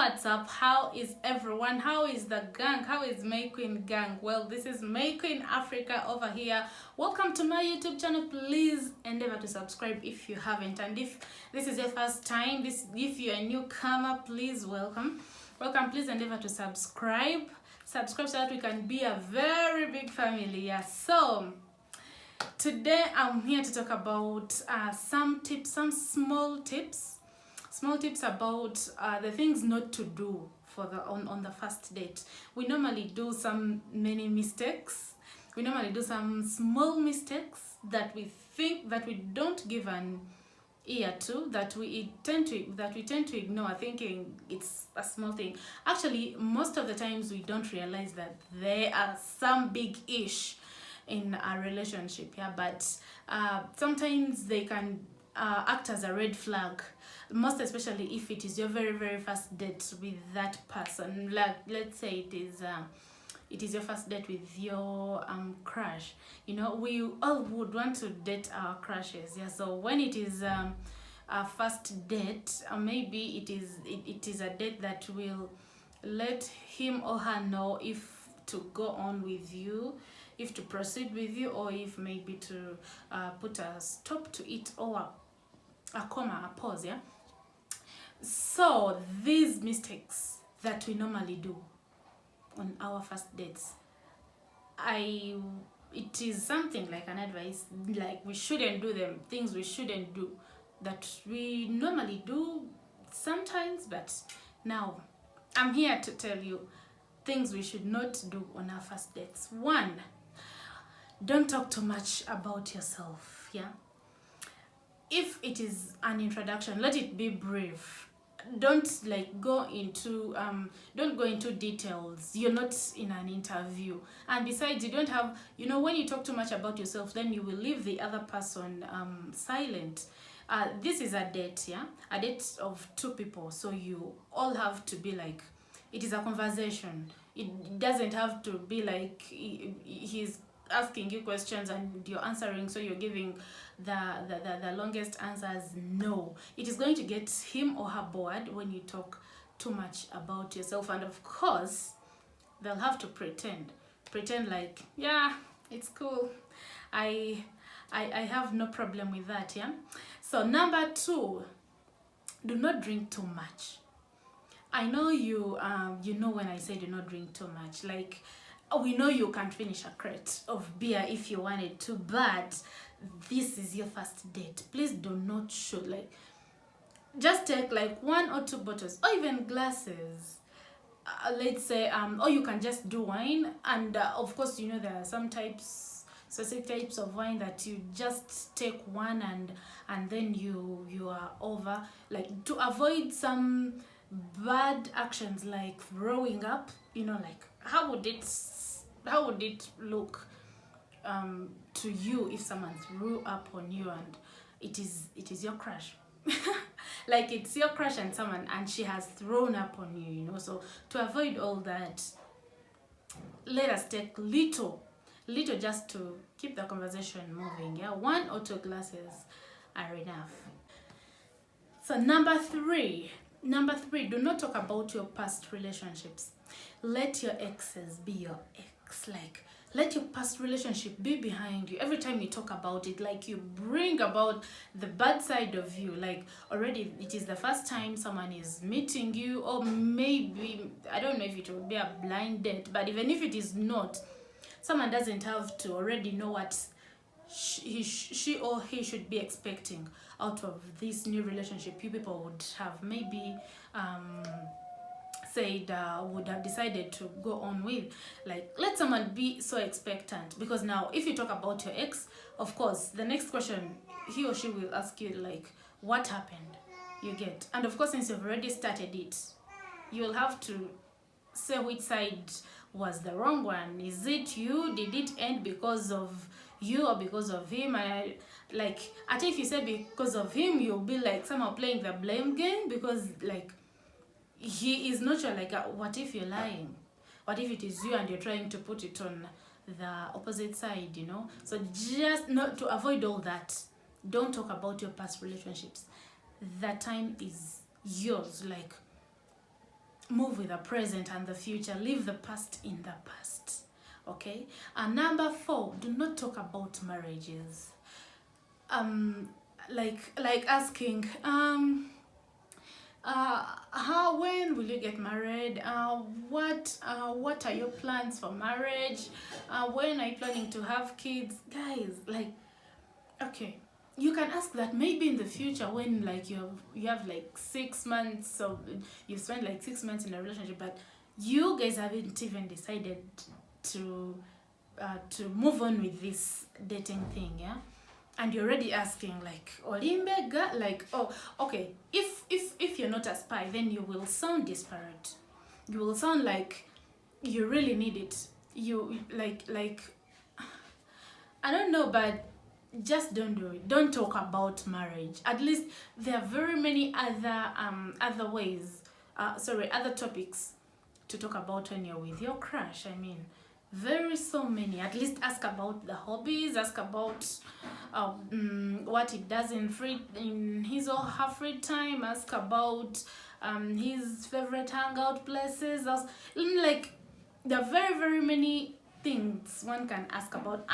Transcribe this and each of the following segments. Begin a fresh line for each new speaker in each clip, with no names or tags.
What's up? How is everyone? How is the gang? How is May Queen gang? Well, this is May Queen Africa over here. Welcome to my YouTube channel. Please endeavor to subscribe if you haven't, and if this is your first time, if you're a newcomer, please welcome. Please endeavor to subscribe so that we can be a very big family. Yeah, so today I'm here to talk about some small tips about the things not to do for on the first date. We normally do many mistakes. We normally do some small mistakes that we think that we don't give an ear to, that we tend to ignore, thinking it's a small thing. Actually, most of the times we don't realize that there are some big ish in a relationship. Yeah, but sometimes they can act as a red flag, most especially if it is your very first date with that person. Like, let's say it is your first date with your crush. You know, we all would want to date our crushes. Yeah, so when it is a first date, maybe it is a date that will let him or her know if to go on with you, if to proceed with you, or if maybe to put a stop to it, or a comma, a pause. Yeah, so these mistakes that we normally do on our first dates, it is something like an advice, like we shouldn't do them, things we shouldn't do that we normally do sometimes. But now I'm here to tell you things we should not do on our first dates. 1, don't talk too much about yourself. Yeah, if it is an introduction, let it be brief. Don't go into details. You're not in an interview, and besides, you don't have, when you talk too much about yourself, then you will leave the other person silent. This is a date, yeah, a date of 2 people, so you all have to be like, it is a conversation. It doesn't have to be like he's asking you questions and you're answering, so you're giving the longest answers. No, it is going to get him or her bored when you talk too much about yourself, and of course they'll have to pretend like, yeah, it's cool, I have no problem with that. Yeah, so number 2, do not drink too much. I know you know when I say do not drink too much, like, we know you can finish a crate of beer if you wanted to, but this is your first date. Please do not show, just take 1 or 2 bottles, or even glasses. Let's say, or you can just do wine, and of course, there are some specific types of wine that you just take one and then you are over, to avoid some bad actions like throwing up. How would it look to you if someone threw up on you and it is your crush? It's your crush and she has thrown up on you, so to avoid all that, let us take little just to keep the conversation moving. Yeah, 1 or 2 glasses are enough. So number 3, do not talk about your past relationships. Let your exes be your ex. Let your past relationship be behind you. Every time you talk about it, you bring about the bad side of you. Already it is the first time someone is meeting you, or maybe, I don't know if it will be a blind date, but even if it is not, someone doesn't have to already know what she or he should be expecting out of this new relationship you people would have maybe said would have decided to go on with. Let someone be so expectant, because now if you talk about your ex, of course the next question he or she will ask you, what happened, you get. And of course, since you've already started it, you'll have to say which side was the wrong one. Is it you? Did it end because of you or because of him? If you say because of him, you'll be somehow playing the blame game, because he is not sure. What if you're lying? What if it is you and you're trying to put it on the opposite side? So just not to avoid all that, don't talk about your past relationships. That time is yours. move with the present and the future. Leave the past in the past. Okay. And number 4, do not talk about marriages. Like asking how, when will you get married? What are your plans for marriage? When are you planning to have kids? Guys, like, okay, you can ask that maybe in the future when like you have like 6 months, so you spend like 6 months in a relationship, but you guys haven't even decided to move on with this dating thing, yeah? And you're already asking like Olimbega, like, oh, okay, if you're not a spy, then you will sound desperate. You will sound like you really need it. You like I don't know, but just don't do it. Don't talk about marriage. At least there are very many other ways, other topics to talk about when you're with your crush. I mean, very so many. At least ask about the hobbies, ask about what he does in his or her free time, ask about his favorite hangout places. Like, there are very, very many things one can ask about.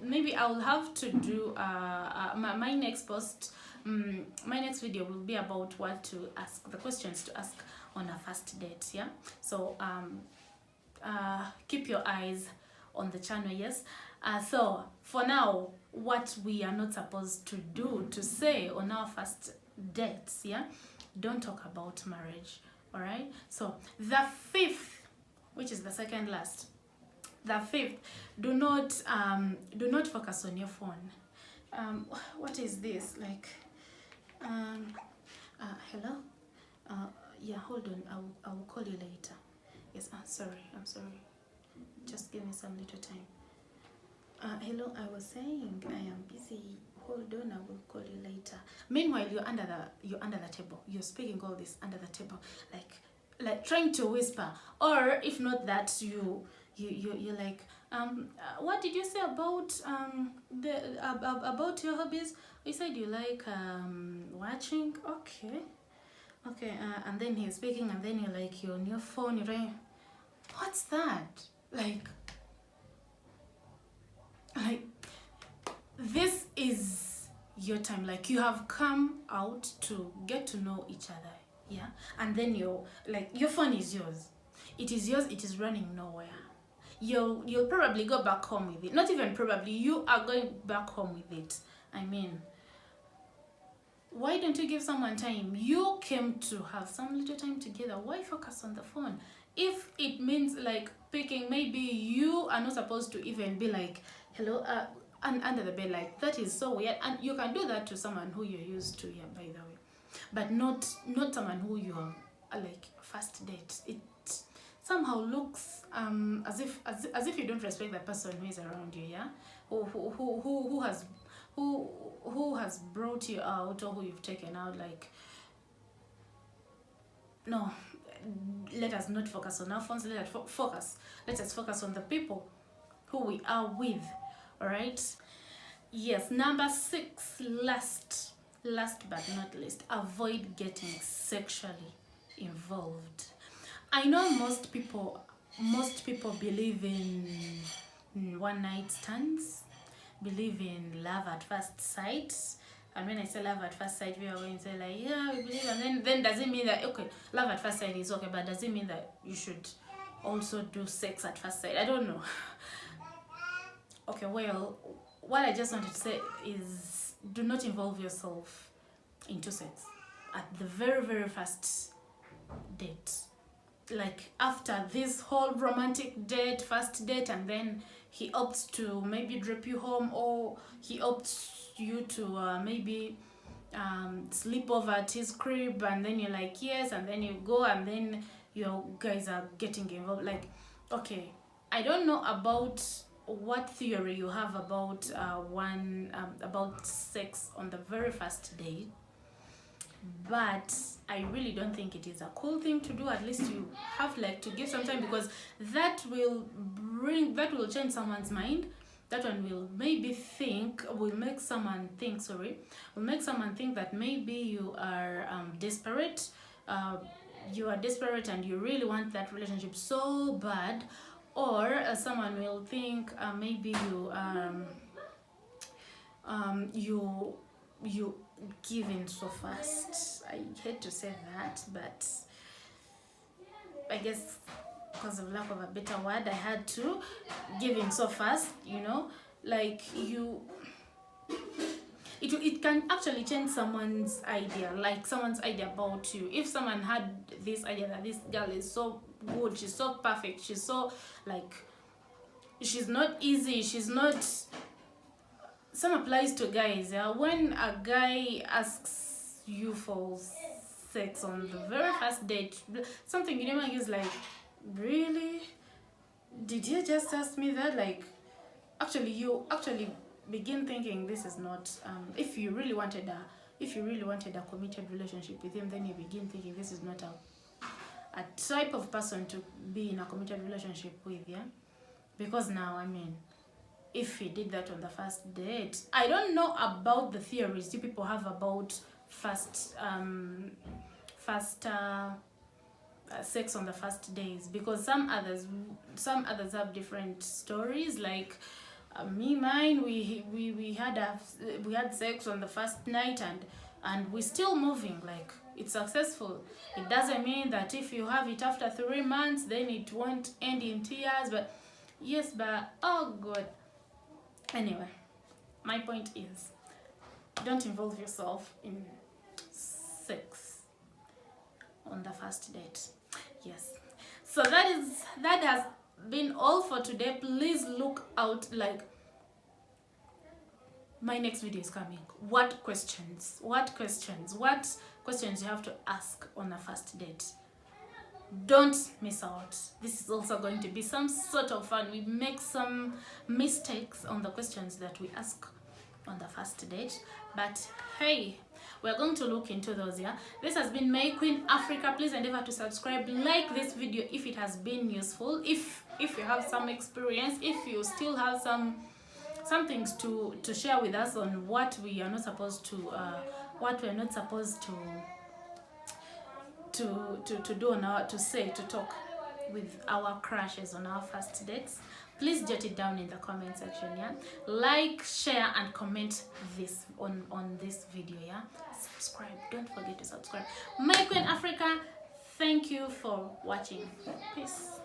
Maybe I'll have to do my next post. My next video will be about what to ask, the questions to ask on a first date. Yeah. So keep your eyes on the channel. Yes. So for now, what we are not supposed to do, to say on our first dates, yeah, don't talk about marriage. All right. So the 5th, which is the second last, the 5th, do not focus on your phone. What is this, like, hello, yeah, hold on, I will call you later. Yes, I'm sorry, just give me some little time. Hello, I was saying I am busy, hold on, I will call you later. Meanwhile, you're under the table, you're speaking all this under the table, like trying to whisper. Or if not that, you're like, what did you say about about your hobbies? You said you like watching. Okay, and then he's speaking, and then you're on your phone, you're like, what's that? Like this is your time. Like, you have come out to get to know each other, yeah? And then your phone is yours. It is yours, it is running nowhere. You'll probably go back home with it. Not even probably, you are going back home with it. I mean, why don't you give someone time? You came to have some little time together. Why focus on the phone? If it means like picking, maybe you are not supposed to even be like, hello, and under the bed, like, that is so weird. And you can do that to someone who you're used to, yeah, by the way, but not someone who you are like first date. It somehow looks as if you don't respect the person who is around you, yeah, who has brought you out, or who you've taken out. Like, no, let us not focus on our phones. Let us focus on the people who we are with. All right. Yes. Number 6, last but not least, avoid getting sexually involved. I know most people believe in one night stands, believe in love at first sight. And when I say love at first sight, we are going to say like, yeah, we believe. And then does it mean that, okay, love at first sight is okay, but does it mean that you should also do sex at first sight? I don't know. Okay, well, what I just wanted to say is, do not involve yourself into sex at the very, very first date. Like, after this whole romantic date, first date, and then he opts to maybe drop you home, or he opts you to maybe sleep over at his crib, and then you're like, yes, and then you go, and then you guys are getting involved. Like, okay, I don't know about what theory you have about about sex on the very first date, but I really don't think it is a cool thing to do. At least you have like to give some time, because that will change someone's mind. That one will maybe will make someone think that maybe you are desperate, you are desperate and you really want that relationship so bad, or someone will think maybe you give in so fast. I hate to say that, but I guess because of lack of a better word, I had to give in so fast, you know, like it can actually change someone's idea, like someone's idea about you. If someone had this idea that this girl is so good, she's so perfect, she's so like, she's not easy, she's not, some applies to guys, yeah. When a guy asks you for sex on the very first date, something in your mind is like, really, did you just ask me that? Like, actually you actually begin thinking this is not if you really wanted a committed relationship with him, then you begin thinking this is not a type of person to be in a committed relationship with, yeah. Because now, I mean, if he did that on the first date, I don't know about the theories you people have about first sex on the first days, because some others have different stories. Like mine, we had sex on the first night, and we're still moving, like it's successful. It doesn't mean that if you have it after 3 months then it won't end in tears, but yes, but oh god. Anyway, my point is, don't involve yourself in sex on the first date. Yes, so that has been all for today. Please look out, like my next video is coming. What questions you have to ask on a first date? Don't miss out. This is also going to be some sort of fun. We make some mistakes on the questions that we ask on the first date, but hey, we're going to look into those. Yeah, this has been May Queen Africa. Please endeavor to subscribe, like this video if it has been useful, if you have some experience, if you still have some things to share with us on what we are not supposed to do on our, to talk with our crushes on our first dates. Please jot it down in the comment section, yeah. Like, share and comment this on this video, yeah. Subscribe, don't forget to subscribe. My Queen Africa, thank you for watching. Peace.